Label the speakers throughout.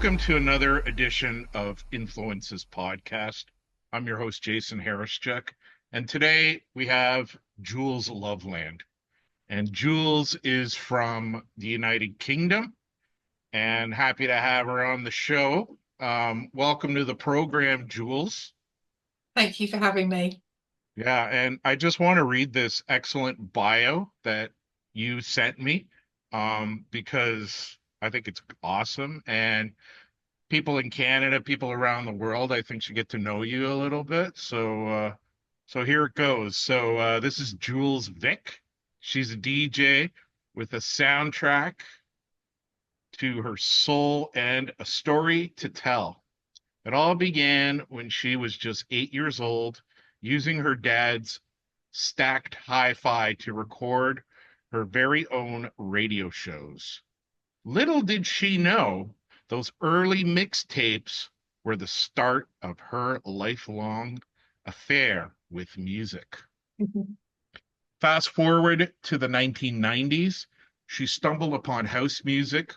Speaker 1: welcome to another edition of Influences Podcast. I'm your host, Jason Harrischuk, and today we have Jules Loveland. And Jules is from the United Kingdom, and happy to have her on the show. Welcome to the program, Jules.
Speaker 2: Thank you for having me.
Speaker 1: Yeah, and I just want to read this excellent bio that you sent me because I think it's awesome. And people in Canada, people around the world, I think should get to know you a little bit. So here it goes. This is Jules Vick. She's a DJ with a soundtrack to her soul and a story to tell. It all began when she was just 8 years old, using her dad's stacked hi-fi to record her very own radio shows. Little did she know those early mixtapes were the start of her lifelong affair with music. Fast forward to the 1990s, she stumbled upon house music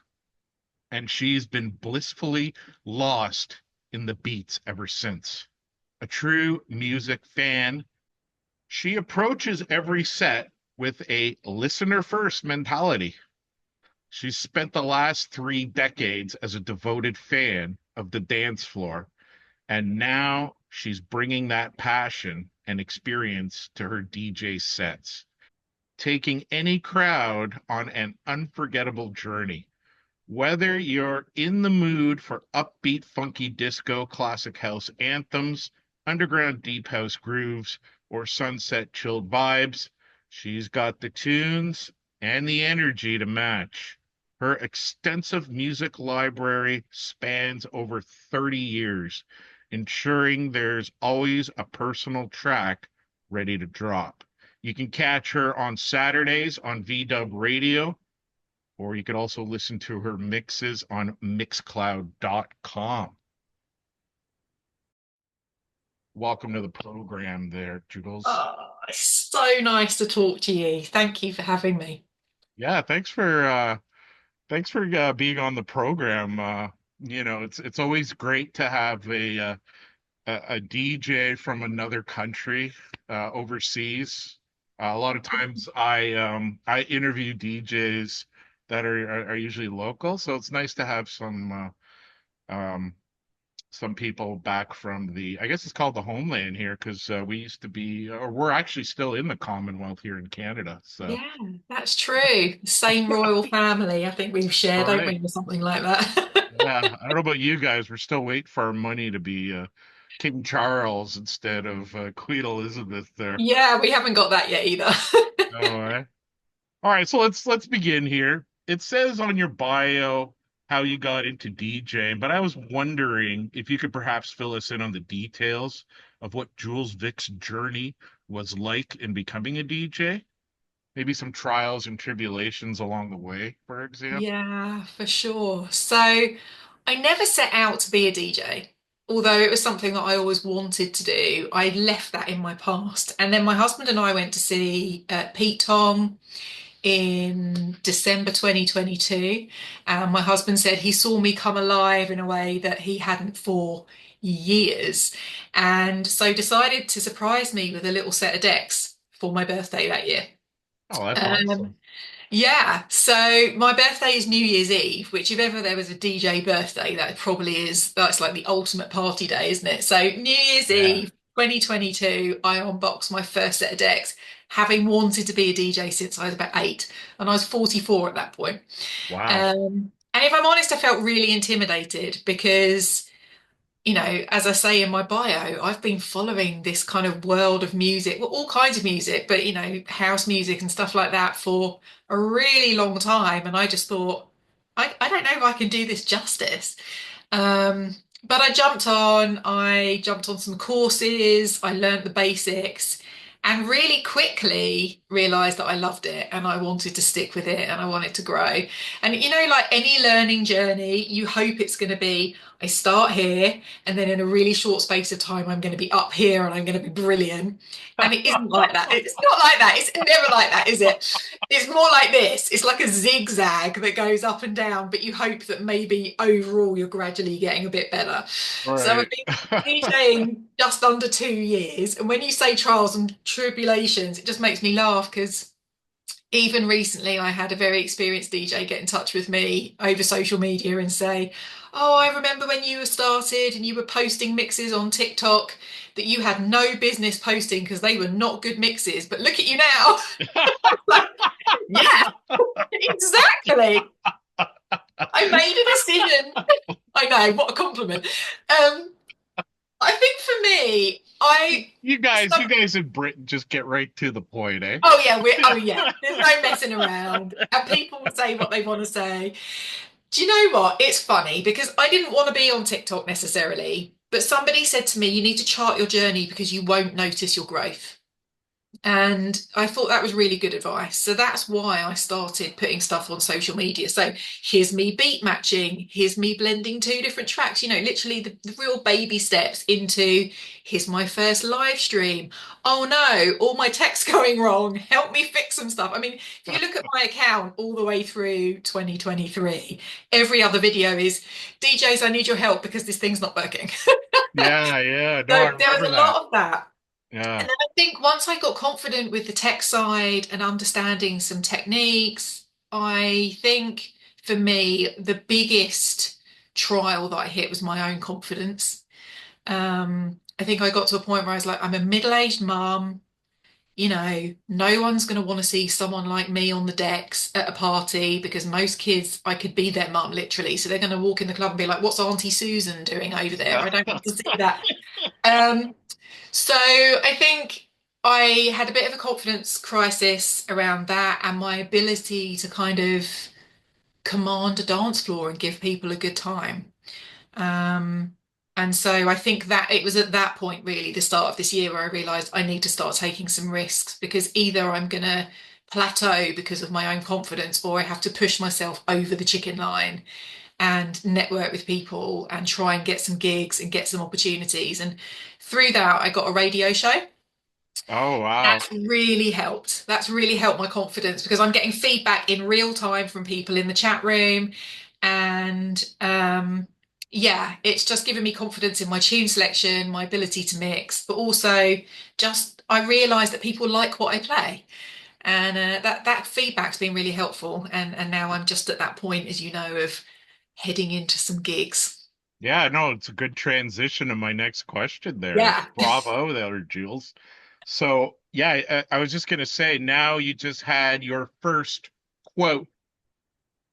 Speaker 1: and she's been blissfully lost in the beats ever since. A true music fan, she approaches every set with a listener first mentality. She's spent the last 3 decades as a devoted fan of the dance floor, and now she's bringing that passion and experience to her DJ sets, taking any crowd on an unforgettable journey. Whether you're in the mood for upbeat, funky disco, classic house anthems, underground deep house grooves, or sunset chilled vibes, she's got the tunes and the energy to match. Her extensive music library spans over 30 years, ensuring there's always a personal track ready to drop. You can catch her on Saturdays on VW Radio, or you could also listen to her mixes on mixcloud.com. Welcome to the program there, Jules.
Speaker 2: Oh, it's so nice to talk to you. Thank you for having me.
Speaker 1: Yeah, thanks for being on the program. It's always great to have a DJ from another country overseas. A lot of times I interview DJs that are usually local, so it's nice to have some people back from I guess it's called the homeland here because we used to be, or we're actually still in the Commonwealth here in Canada. So,
Speaker 2: Yeah, that's true. Same royal family, I think we've shared,
Speaker 1: all
Speaker 2: don't we,
Speaker 1: right.
Speaker 2: or something like that.
Speaker 1: Yeah, I don't know about you guys. We're still waiting for our money to be King Charles instead of Queen Elizabeth there.
Speaker 2: Yeah, we haven't got that yet either.
Speaker 1: All right. All right, so let's begin here. It says on your bio how you got into DJing, but I was wondering if you could perhaps fill us in on the details of what Jules Vick's journey was like in becoming a DJ. Maybe some trials and tribulations along the way, for example.
Speaker 2: Yeah, for sure. So I never set out to be a DJ, although it was something that I always wanted to do. I left that in my past. And then my husband and I went to see Pete Tong in December 2022. And my husband said he saw me come alive in a way that he hadn't for years. And so decided to surprise me with a little set of decks for my birthday that year.
Speaker 1: Oh, that's
Speaker 2: Um,
Speaker 1: awesome.
Speaker 2: yeah, so my birthday is New Year's Eve, which if ever there was a DJ birthday, that probably is, that's like the ultimate party day, isn't it? So New Year's
Speaker 1: Yeah.
Speaker 2: Eve 2022, I unboxed my first set of decks, having wanted to be a DJ since I was about 8, and I was 44 at that point.
Speaker 1: Wow.
Speaker 2: And if I'm honest, I felt really intimidated because as I say in my bio, I've been following this kind of world of music, well, all kinds of music, but house music and stuff like that for a really long time. And I just thought, I don't know if I can do this justice. Um, but I jumped on some courses, I learned the basics, and really quickly realized that I loved it and I wanted to stick with it and I wanted to grow. And like any learning journey, you hope it's going to be I start here and then in a really short space of time, I'm going to be up here and I'm going to be brilliant. And it isn't like that. It's not like that. It's never like that, is it? It's more like this. It's like a zigzag that goes up and down, but you hope that maybe overall you're gradually getting a bit better. So I've
Speaker 1: Right.
Speaker 2: been DJing just under 2 years. And when you say trials and tribulations, it just makes me laugh because even recently I had a very experienced DJ get in touch with me over social media and say, "Oh, I remember when you were started and you were posting mixes on TikTok that you had no business posting because they were not good mixes. But look at you now." Like, yeah, exactly. I made a decision. I know, what a compliment. Um, I think for me,
Speaker 1: You guys in Britain just get right to the point, eh?
Speaker 2: oh yeah, there's no messing around. And people will say what they want to say. Do you know what? It's funny because I didn't want to be on TikTok necessarily, but somebody said to me, you need to chart your journey because you won't notice your growth. And I thought that was really good advice. So that's why I started putting stuff on social media. So here's me beat matching, here's me blending two different tracks, literally the real baby steps into here's my first live stream. Oh no, all my text going wrong. Help me fix some stuff. I mean, if you look at my account all the way through 2023, every other video is DJs, I need your help because this thing's not working.
Speaker 1: Yeah, yeah. No, I
Speaker 2: So there was
Speaker 1: remember
Speaker 2: a
Speaker 1: that.
Speaker 2: lot of that.
Speaker 1: Yeah.
Speaker 2: And then I think once I got confident with the tech side and understanding some techniques, I think for me, the biggest trial that I hit was my own confidence. I think I got to a point where I was like, I'm a middle-aged mum, no one's going to want to see someone like me on the decks at a party because most kids, I could be their mum literally. So they're going to walk in the club and be like, what's Auntie Susan doing over there? I don't want to see that. Um, so I think I had a bit of a confidence crisis around that and my ability to kind of command a dance floor and give people a good time. Um, and so I think that it was at that point, really, the start of this year, where I realized I need to start taking some risks because either I'm going to plateau because of my own confidence or I have to push myself over the chicken line and network with people and try and get some gigs and get some opportunities. And through that, I got a radio show.
Speaker 1: Oh, wow.
Speaker 2: That's really helped. That's really helped my confidence because I'm getting feedback in real time from people in the chat room. And yeah, it's just given me confidence in my tune selection, my ability to mix, but also just I realize that people like what I play. And that feedback's been really helpful. And now I'm just at that point, as you know, of heading into some gigs.
Speaker 1: Yeah, no, it's a good transition to my next question there.
Speaker 2: Yeah.
Speaker 1: Bravo there, Jules. So, yeah, I was just going to say, now you just had your first quote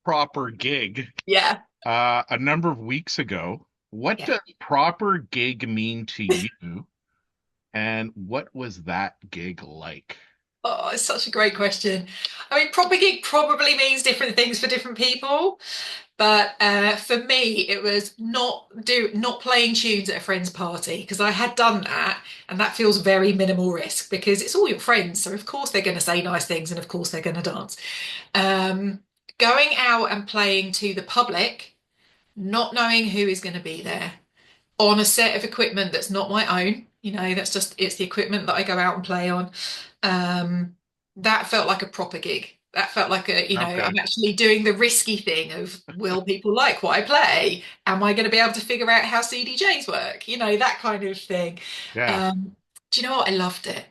Speaker 1: proper gig
Speaker 2: Yeah.
Speaker 1: a number of weeks ago. What
Speaker 2: Yeah.
Speaker 1: does proper gig mean to you? And what was that gig like?
Speaker 2: Oh, it's such a great question. I mean, proper gig probably means different things for different people, but for me, it was not playing tunes at a friend's party because I had done that, and that feels very minimal risk because it's all your friends, so of course they're going to say nice things, and of course they're going to dance. Um, Going out and playing to the public, not knowing who is going to be there, on a set of equipment that's not my own. That's just it's the equipment that I go out and play on. Um, that felt like a proper gig. That felt like
Speaker 1: Okay.
Speaker 2: I'm actually doing the risky thing of will people like what I play? Am I going to be able to figure out how CDJs work? That kind of thing.
Speaker 1: Yeah.
Speaker 2: Um, do you know what? I loved it.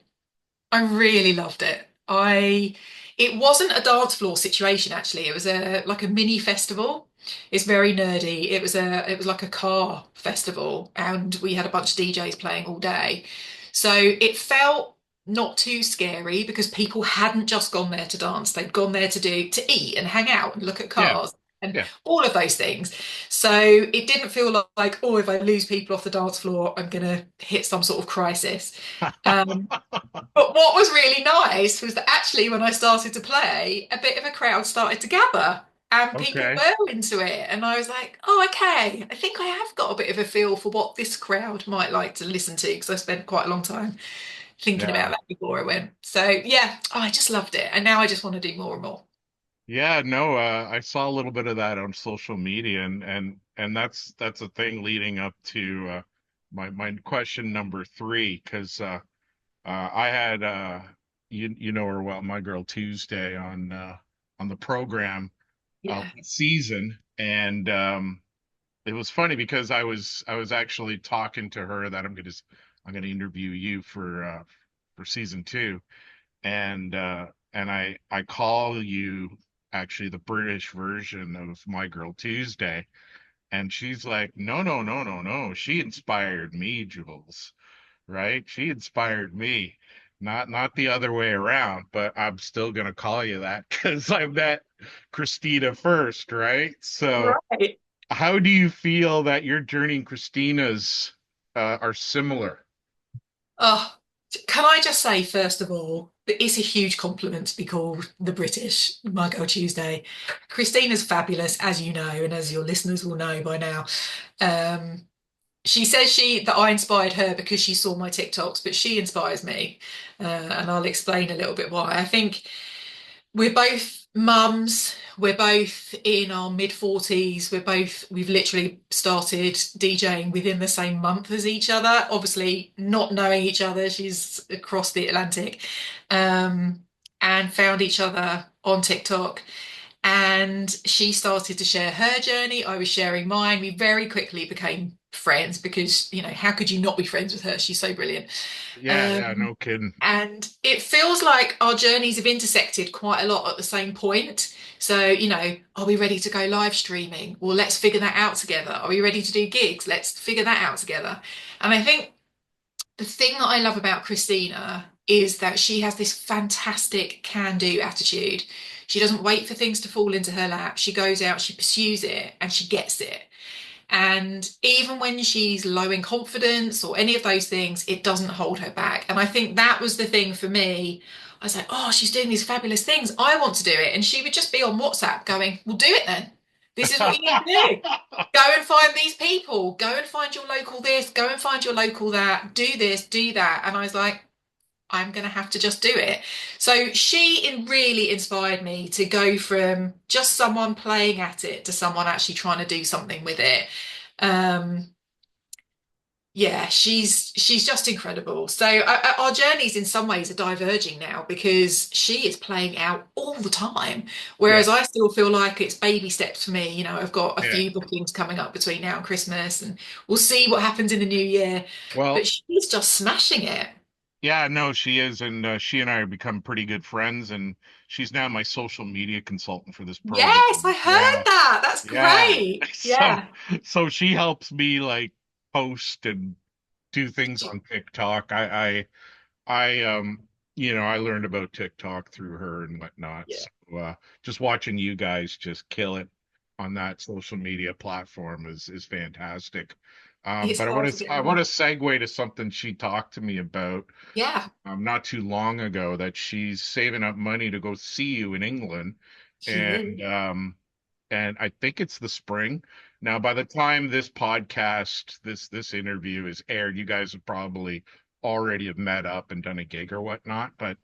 Speaker 2: I really loved it. It wasn't a dance floor situation actually. It was a mini festival. It's very nerdy. It was like a car festival and we had a bunch of DJs playing all day. So it felt not too scary because people hadn't just gone there to dance. They'd gone there to eat and hang out and look at
Speaker 1: Yeah.
Speaker 2: cars and
Speaker 1: Yeah.
Speaker 2: all of those things. So it didn't feel like, oh, if I lose people off the dance floor, I'm gonna hit some sort of crisis. Um, but what was really nice was that actually, when I started to play, a bit of a crowd started to gather and people
Speaker 1: Okay.
Speaker 2: were into it. And I was like, oh, okay, I think I have got a bit of a feel for what this crowd might like to listen to because I spent quite a long time thinking about
Speaker 1: Yeah.
Speaker 2: that before I went. So yeah, oh, I just loved it. And now I just want to do more and more.
Speaker 1: Yeah, no, I saw a little bit of that on social media, and that's a thing leading up to my question number three, because I had you know her well, my girl Tuesday on the program
Speaker 2: Yeah.
Speaker 1: last season, and it was funny because I was actually talking to her that I'm gonna interview you for season two, and I call you actually the British version of My Girl Tuesday, and she's like, no, no, no, no, no. She inspired me, Jules, right? She inspired me, not the other way around. But I'm still gonna call you that because I met Christina first, right? So,
Speaker 2: Right.
Speaker 1: how do you feel that your journey and Christina's are similar?
Speaker 2: Oh, can I just say, first of all, that it's a huge compliment to be called the British My Girl Tuesday. Christina's fabulous, as you know, and as your listeners will know by now. Um, she says that I inspired her because she saw my TikToks, but she inspires me, and I'll explain a little bit why. I think we're both mums. We're both in our mid 40s. We've literally started DJing within the same month as each other. Obviously, not knowing each other, she's across the Atlantic, um, and found each other on TikTok. And she started to share her journey. I was sharing mine. We very quickly became friends because, how could you not be friends with her? She's so brilliant.
Speaker 1: Yeah,
Speaker 2: Um,
Speaker 1: yeah, no kidding.
Speaker 2: and it feels like our journeys have intersected quite a lot at the same point. So, are we ready to go live streaming? Well, let's figure that out together. Are we ready to do gigs? Let's figure that out together. And I think the thing that I love about Christina is that she has this fantastic can-do attitude. She doesn't wait for things to fall into her lap. She goes out, she pursues it, and she gets it. And even when she's low in confidence or any of those things, it doesn't hold her back. And I think that was the thing for me. I was like, oh, she's doing these fabulous things. I want to do it. And she would just be on WhatsApp going, well, do it then. This is what you need to do. Go and find these people. Go and find your local this. Go and find your local that. Do this, do that. And I was like, I'm going to have to just do it. So really inspired me to go from just someone playing at it to someone actually trying to do something with it. Um, yeah, she's just incredible. So our journeys in some ways are diverging now because she is playing out all the time,
Speaker 1: Yeah,
Speaker 2: whereas I still feel like it's baby steps for me. I've got a
Speaker 1: yeah.
Speaker 2: few bookings coming up between now and Christmas, and we'll see what happens in the new year. But
Speaker 1: Well,
Speaker 2: she's just smashing it.
Speaker 1: yeah, no, she is, and she and I have become pretty good friends, and she's now my social media consultant for this
Speaker 2: Yes, I
Speaker 1: program. Yeah,
Speaker 2: heard that. That's
Speaker 1: yeah.
Speaker 2: great.
Speaker 1: So,
Speaker 2: Yeah.
Speaker 1: so she helps me like post and do things on TikTok. I I learned about TikTok through her and whatnot.
Speaker 2: Yeah.
Speaker 1: So, just watching you guys just kill it on that social media platform is fantastic.
Speaker 2: It's
Speaker 1: But
Speaker 2: hard to get
Speaker 1: I want
Speaker 2: on.
Speaker 1: to segue to something she talked to me about
Speaker 2: Yeah,
Speaker 1: not too long ago, that she's saving up money to go see you in England,
Speaker 2: she is.
Speaker 1: and I think it's the spring. Now, by the time this podcast, this interview is aired, you guys have probably already have met up and done a gig or whatnot. But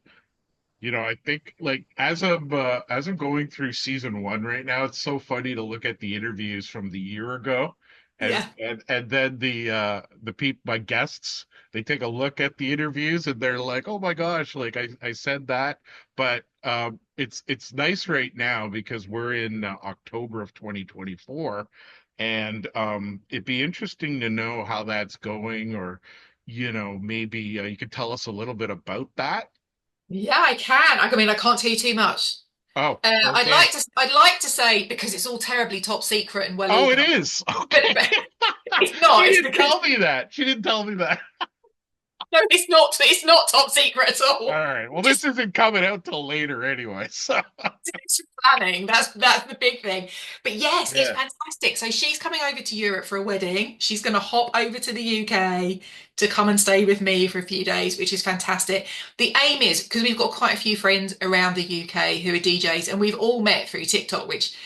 Speaker 1: I think like as I'm going through season one right now, it's so funny to look at the interviews from the year ago,
Speaker 2: Yeah.
Speaker 1: and then the people my guests, they take a look at the interviews and they're like, oh my gosh, like I said that. But it's nice right now because we're in October of 2024, and it'd be interesting to know how that's going, or maybe you could tell us a little bit about that.
Speaker 2: Yeah, I can. I mean, I can't tell you too much.
Speaker 1: Oh,
Speaker 2: I'd
Speaker 1: okay.
Speaker 2: like to say because it's all terribly top secret and well
Speaker 1: Oh, it
Speaker 2: organized,
Speaker 1: is.
Speaker 2: but
Speaker 1: Okay.
Speaker 2: it's
Speaker 1: She
Speaker 2: not. It's
Speaker 1: didn't
Speaker 2: because
Speaker 1: tell me that. She didn't tell me that.
Speaker 2: no, it's not. It's not top secret at
Speaker 1: All
Speaker 2: all.
Speaker 1: right. Well, this
Speaker 2: Just
Speaker 1: isn't coming out till later anyway. So,
Speaker 2: extra planning. That's the big thing. But yes, it's
Speaker 1: yeah.
Speaker 2: fantastic. So she's coming over to Europe for a wedding. She's going to hop over to the UK to come and stay with me for a few days, which is fantastic. The aim is because we've got quite a few friends around the UK who are DJs, and we've all met through TikTok, which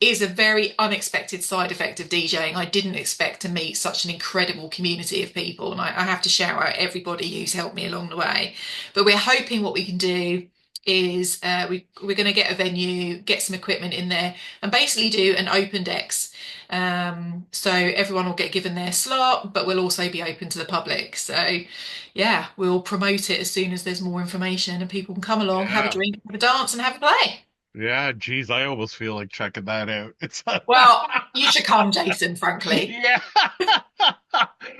Speaker 2: is a very unexpected side effect of DJing. I didn't expect to meet such an incredible community of people, and I have to shout out everybody who's helped me along the way. But we're hoping what we can do is we're going to get a venue, get some equipment in there, and basically do an open decks. So everyone will get given their slot, but we'll also be open to the public. So yeah, we'll promote it as soon as there's more information and people can come along, have a
Speaker 1: Yeah.
Speaker 2: drink, have a dance, and have a play.
Speaker 1: Yeah, geez, I almost feel like checking that out. It's
Speaker 2: Well, you should come, Jason, frankly.
Speaker 1: yeah.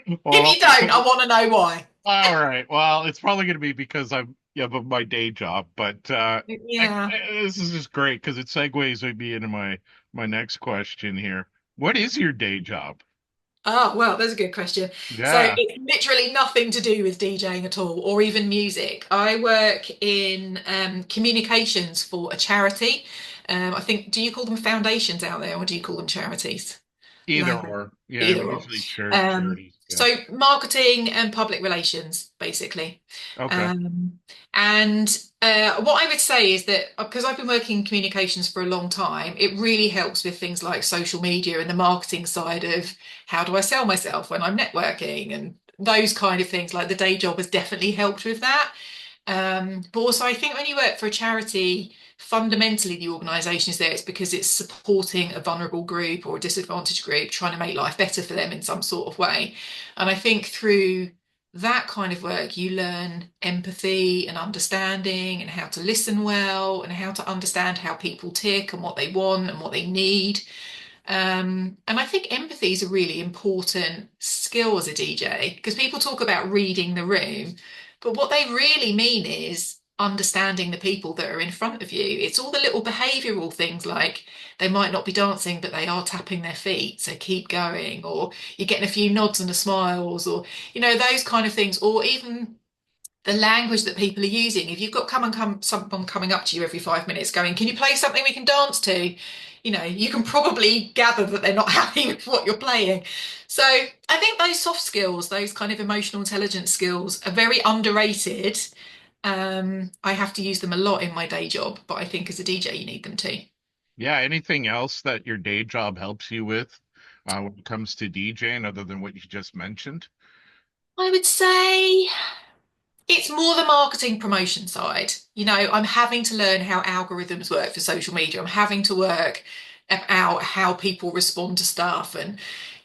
Speaker 2: If
Speaker 1: Well,
Speaker 2: you don't, I want to know why.
Speaker 1: all right. Well, it's probably going to be because I'm yeah, but my day job. But
Speaker 2: Yeah.
Speaker 1: this is just great because it segues maybe into my next question here. What is your day job?
Speaker 2: Oh, well, that's a good question. So
Speaker 1: Yeah,
Speaker 2: it's literally nothing to do with DJing at all, or even music. I work in communications for a charity. I think, do you call them foundations out there, or do you call them charities?
Speaker 1: either
Speaker 2: Language,
Speaker 1: or. Yeah,
Speaker 2: either or.
Speaker 1: usually
Speaker 2: Um,
Speaker 1: charities. Yeah.
Speaker 2: so marketing and public relations, basically.
Speaker 1: Okay.
Speaker 2: Um, and what I would say is that because I've been working in communications for a long time, it really helps with things like social media and the marketing side of how do I sell myself when I'm networking and those kind of things. Like the day job has definitely helped with that. But also, I think when you work for a charity, fundamentally the organisation is there. It's because it's supporting a vulnerable group or a disadvantaged group, trying to make life better for them in some sort of way. And I think through that kind of work, you learn empathy and understanding and how to listen well and how to understand how people tick and what they want and what they need. And I think empathy is a really important skill as a DJ because people talk about reading the room, but what they really mean is understanding the people that are in front of you. It's all the little behavioral things like they might not be dancing, but they are tapping their feet, so keep going, or you're getting a few nods and a smiles, or those kind of things, or even the language that people are using. If you've got someone coming up to you every 5 minutes going, can you play something we can dance to? You can probably gather that they're not happy with what you're playing. So I think those soft skills, those kind of emotional intelligence skills are very underrated. I have to use them a lot in my day job, but I think as a DJ, you need them too.
Speaker 1: Yeah, anything else that your day job helps you with when it comes to DJing other than what you just mentioned?
Speaker 2: I would say it's more the marketing promotion side. I'm having to learn how algorithms work for social media. I'm having to work out how people respond to stuff and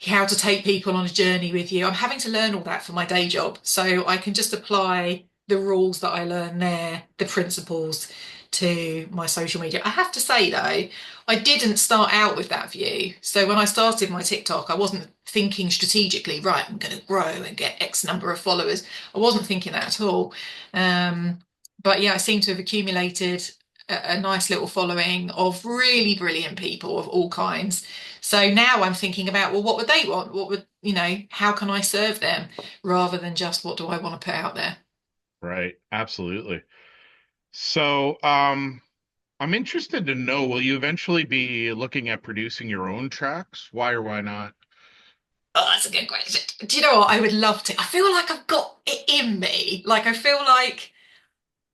Speaker 2: how to take people on a journey with you. I'm having to learn all that for my day job. So I can just apply the rules that I learn there, the principles to my social media. I have to say though, I didn't start out with that view. So when I started my TikTok, I wasn't thinking strategically, right, I'm going to grow and get X number of followers. I wasn't thinking that at all. Um, but yeah, I seem to have accumulated a nice little following of really brilliant people of all kinds. So now I'm thinking about, well, what would they want? What would, how can I serve them rather than just what do I want to put out there?
Speaker 1: Right, absolutely. So, I'm interested to know, will you eventually be looking at producing your own tracks? Why or why not?
Speaker 2: Oh, that's a good question. Do you know what? I would love to. I feel like I've got it in me. Like I feel like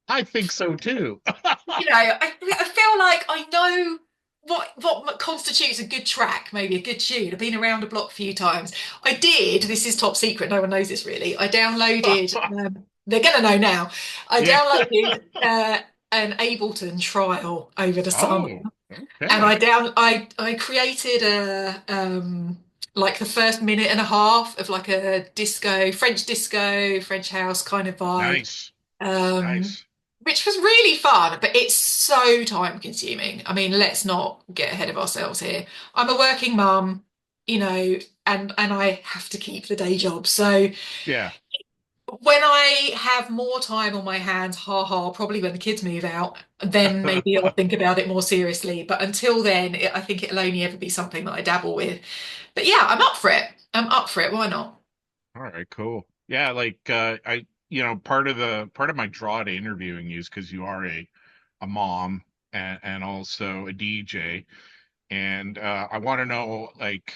Speaker 1: I think so too.
Speaker 2: I feel like I know what constitutes a good track, maybe a good tune. I've been around the block a few times. I did. This is top secret. No one knows this really. I downloaded. They're gonna know now. I
Speaker 1: Yeah.
Speaker 2: downloaded an Ableton trial over the summer,
Speaker 1: Oh,
Speaker 2: and
Speaker 1: okay.
Speaker 2: I created a like the first minute and a half of like a disco, French house kind of vibe,
Speaker 1: Nice.
Speaker 2: um,
Speaker 1: Nice.
Speaker 2: which was really fun, but it's so time consuming. I mean, let's not get ahead of ourselves here. I'm a working mum, you know, and I have to keep the day job. So
Speaker 1: Yeah.
Speaker 2: when I have more time on my hands, probably when the kids move out, then maybe I'll think about it more seriously. But until then, I think it'll only ever be something that I dabble with. But yeah, I'm up for it. I'm up for it. Why not?
Speaker 1: All right, cool. Yeah, like part of my draw to interviewing you is because you are a mom and also a DJ. And I want to know like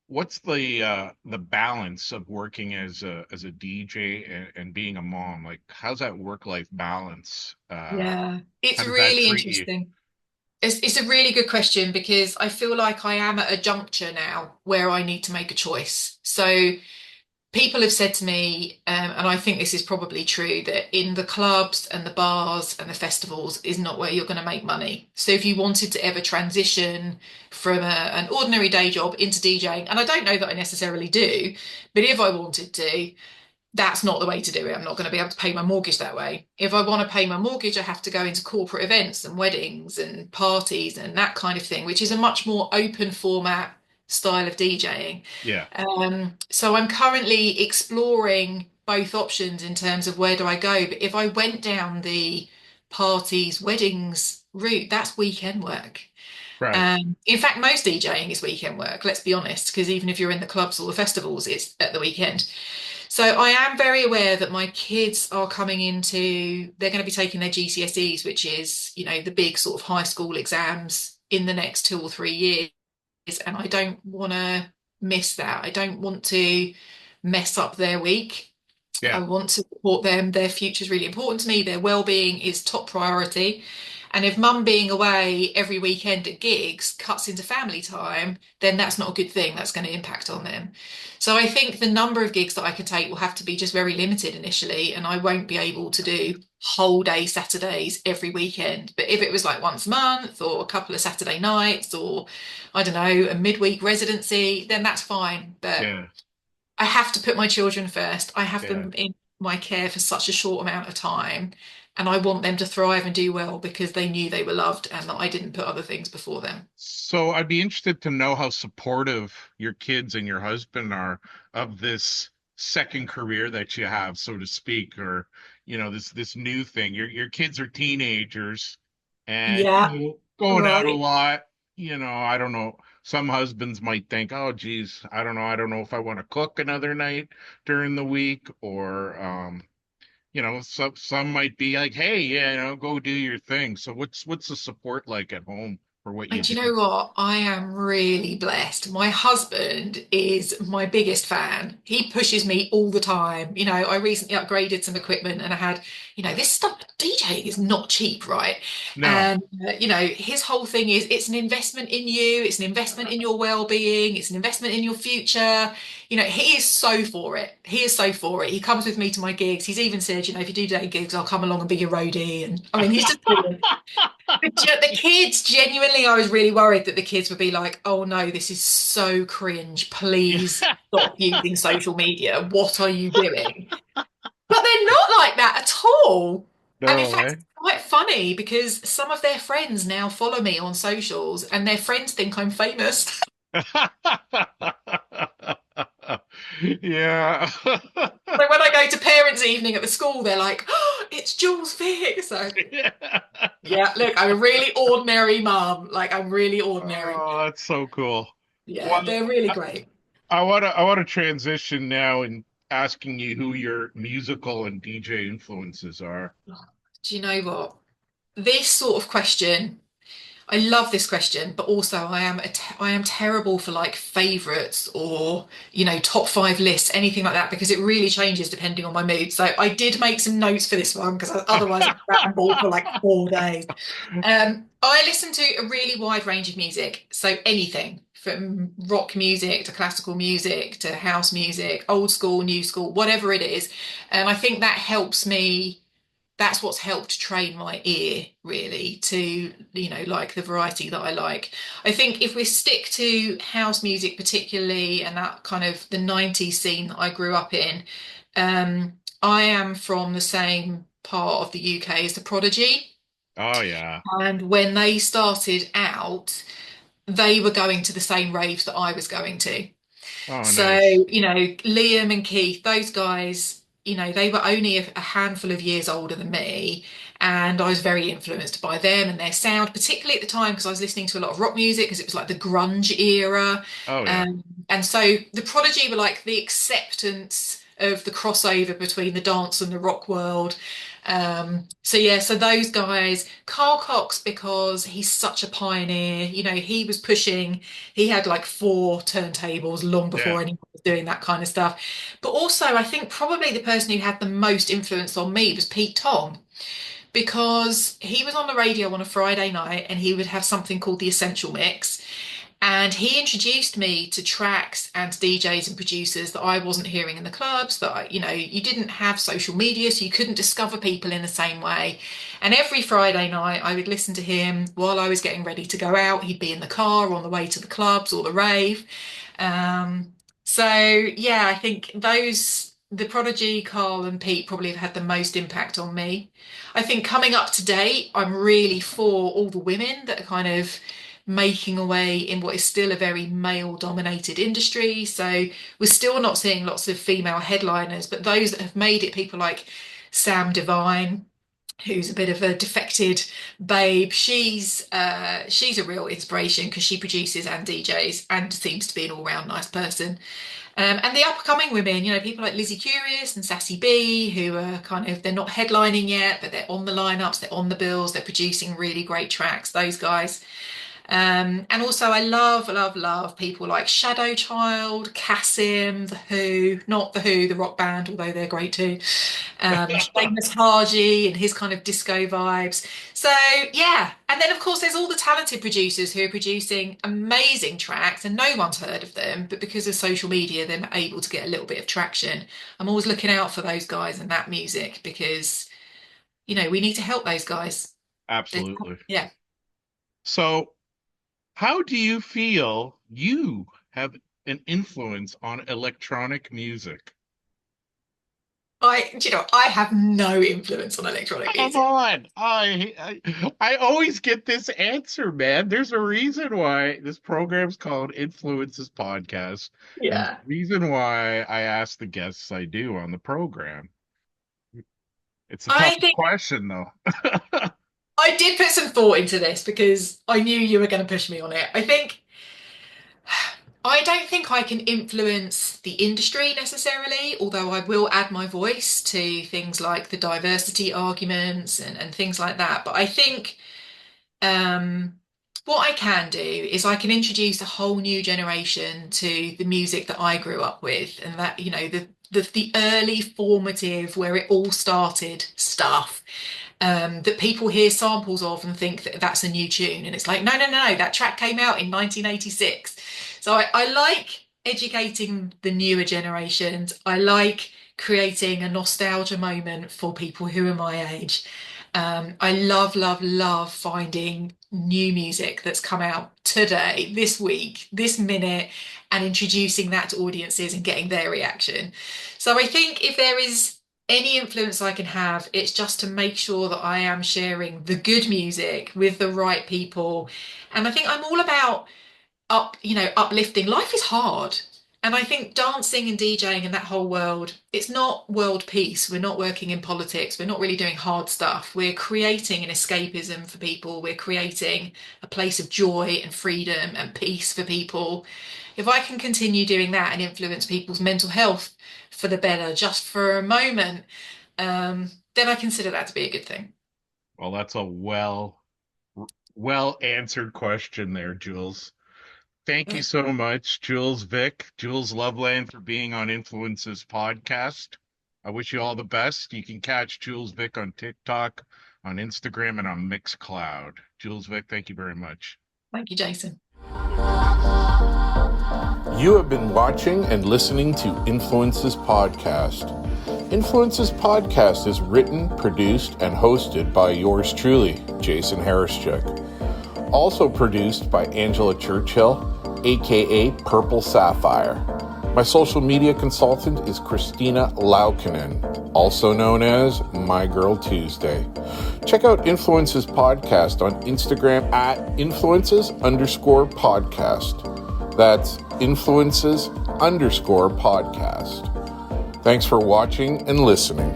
Speaker 1: what's the balance of working as a DJ and being a mom? Like how's that work-life balance?
Speaker 2: Yeah,
Speaker 1: How
Speaker 2: it's
Speaker 1: does that
Speaker 2: really
Speaker 1: treat you?
Speaker 2: interesting. It's a really good question because I feel like I am at a juncture now where I need to make a choice. So people have said to me, and I think this is probably true, that in the clubs and the bars and the festivals is not where you're going to make money. So if you wanted to ever transition from an ordinary day job into DJing, and I don't know that I necessarily do, but if I wanted to, that's not the way to do it. I'm not going to be able to pay my mortgage that way. If I want to pay my mortgage, I have to go into corporate events and weddings and parties and that kind of thing, which is a much more open format style of DJing.
Speaker 1: Yeah.
Speaker 2: So I'm currently exploring both options in terms of where do I go. But if I went down the parties, weddings route, that's weekend work.
Speaker 1: Right.
Speaker 2: In fact, most DJing is weekend work, let's be honest, because even if you're in the clubs or the festivals, it's at the weekend. So I am very aware that my kids are coming into, they're going to be taking their GCSEs, which is, the big sort of high school exams in the next 2 or 3 years. And I don't want to miss that. I don't want to mess up their week. I
Speaker 1: Yeah.
Speaker 2: want to support them. Their future is really important to me. Their well-being is top priority. And if mum being away every weekend at gigs cuts into family time, then that's not a good thing. That's going to impact on them. So I think the number of gigs that I can take will have to be just very limited initially, and I won't be able to do whole day Saturdays every weekend. But if it was like once a month or a couple of Saturday nights or I don't know, a midweek residency, then that's fine. But
Speaker 1: Yeah.
Speaker 2: I have to put my children first. I have
Speaker 1: Yeah.
Speaker 2: them in my care for such a short amount of time, and I want them to thrive and do well because they knew they were loved and that I didn't put other things before them.
Speaker 1: So I'd be interested to know how supportive your kids and your husband are of this second career that you have, so to speak, or this new thing. Your kids are teenagers and
Speaker 2: Yeah,
Speaker 1: going out a
Speaker 2: right.
Speaker 1: lot. I don't know. Some husbands might think, "Oh, geez, I don't know if I want to cook another night during the week," or some might be like, "Hey, yeah, go do your thing." So what's the support like at home for what you
Speaker 2: And do you
Speaker 1: do?
Speaker 2: know what? I am really blessed. My husband is my biggest fan. He pushes me all the time. I recently upgraded some equipment and I had, this stuff, DJing is not cheap, right?
Speaker 1: No.
Speaker 2: And, his whole thing is it's an investment in you, it's an investment in your well-being, it's an investment in your future. He is so for it. He is so for it. He comes with me to my gigs. He's even said, if you do day gigs, I'll come along and be your roadie. And I mean, he's just brilliant. The kids, genuinely, I was really worried that the kids would be like, oh no, this is so cringe. Please stop using social media. What are you doing? But they're not like that at all. And in
Speaker 1: No
Speaker 2: fact,
Speaker 1: way.
Speaker 2: it's quite funny because some of their friends now follow me on socials and their friends think I'm famous.
Speaker 1: Yeah.
Speaker 2: So when I go to parents' evening at the school, they're like, oh, it's Jules Vick. So yeah, look, I'm a really ordinary mum. Like I'm really ordinary.
Speaker 1: Oh, that's so cool.
Speaker 2: Yeah,
Speaker 1: Well,
Speaker 2: they're really
Speaker 1: I,
Speaker 2: great.
Speaker 1: I want to transition now and asking you who your musical and DJ influences are.
Speaker 2: Do you know what? This sort of question, I love this question, but also I am terrible for like favorites or, top five lists, anything like that, because it really changes depending on my mood. So I did make some notes for this one because otherwise I'd ramble for like 4 days. I listen to a really wide range of music. So anything from rock music to classical music to house music, old school, new school, whatever it is. And I think that helps me, that's what's helped train my ear really to like the variety that I like. I think if we stick to house music particularly and that kind of the 90s scene that I grew up in, I am from the same part of the UK as the Prodigy,
Speaker 1: Oh yeah.
Speaker 2: and when they started out they were going to the same raves that I was going to.
Speaker 1: Oh
Speaker 2: So,
Speaker 1: nice.
Speaker 2: Liam and Keith, those guys, they were only a handful of years older than me. And I was very influenced by them and their sound, particularly at the time, because I was listening to a lot of rock music, because it was like the grunge era.
Speaker 1: Oh yeah.
Speaker 2: And so the Prodigy were like the acceptance of the crossover between the dance and the rock world. So yeah, so those guys, Carl Cox, because he's such a pioneer, he was pushing, he had like four turntables long
Speaker 1: Yeah.
Speaker 2: before anyone was doing that kind of stuff. But also, I think probably the person who had the most influence on me was Pete Tong, because he was on the radio on a Friday night and he would have something called the Essential Mix. And he introduced me to tracks and DJs and producers that I wasn't hearing in the clubs, that you didn't have social media, so you couldn't discover people in the same way. And every Friday night, I would listen to him while I was getting ready to go out. He'd be in the car on the way to the clubs or the rave. Um, so yeah, I think the Prodigy, Carl and Pete probably have had the most impact on me. I think coming up to date, I'm really for all the women that are kind of making a way in what is still a very male dominated industry. So we're still not seeing lots of female headliners, but those that have made it, people like Sam Divine, who's a bit of a defected babe. She's a real inspiration because she produces and DJs and seems to be an all-round nice person. And the upcoming women, people like Lizzie Curious and Sassy B, who are they're not headlining yet, but they're on the lineups, they're on the bills, they're producing really great tracks, those guys. And also I love, love, love people like Shadow Child, Cassim, The Who, not The Who, the rock band, although they're great too. Seamus Haji and his kind of disco vibes. So yeah, and then of course there's all the talented producers who are producing amazing tracks and no one's heard of them, but because of social media, they're able to get a little bit of traction. I'm always looking out for those guys and that music because, we need to help those guys.
Speaker 1: Absolutely.
Speaker 2: Yeah.
Speaker 1: So, how do you feel you have an influence on electronic music?
Speaker 2: I have no influence on electronic
Speaker 1: Come
Speaker 2: music.
Speaker 1: on. I always get this answer, man. There's a reason why this program's called Influences Podcast, and there's
Speaker 2: Yeah.
Speaker 1: a reason why I ask the guests I do on the program. It's a tough
Speaker 2: I think
Speaker 1: question, though.
Speaker 2: I did put some thought into this because I knew you were going to push me on it. I don't think I can influence the industry necessarily, although I will add my voice to things like the diversity arguments and things like that. But I think Um, what I can do is I can introduce a whole new generation to the music that I grew up with, and that, the early formative where it all started stuff that people hear samples of and think that that's a new tune. And it's like, no, no, no, that track came out in 1986. So I like educating the newer generations. I like creating a nostalgia moment for people who are my age. I love, love, love finding new music that's come out today, this week, this minute, and introducing that to audiences and getting their reaction. So I think if there is any influence I can have, it's just to make sure that I am sharing the good music with the right people. And I think I'm all about uplifting. Life is hard. And I think dancing and DJing and that whole world, it's not world peace. We're not working in politics. We're not really doing hard stuff. We're creating an escapism for people. We're creating a place of joy and freedom and peace for people. If I can continue doing that and influence people's mental health for the better, just for a moment, then I consider that to be a good thing.
Speaker 1: Well, that's a well answered question there, Jules. Thank you so much, Jules Vick, Jules Loveland, for being on Influences Podcast. I wish you all the best. You can catch Jules Vick on TikTok, on Instagram, and on Mixcloud. Jules Vick, thank you very much.
Speaker 2: Thank you, Jason.
Speaker 3: You have been watching and listening to Influences Podcast. Influences Podcast is written, produced, and hosted by yours truly, Jason Harischuk. Also produced by Angela Churchill, aka Purple Sapphire. My social media consultant is Christina Laukinen, also known as My Girl Tuesday. Check out Influences Podcast on Instagram at influences_podcast. That's influences_podcast. Thanks for watching and listening.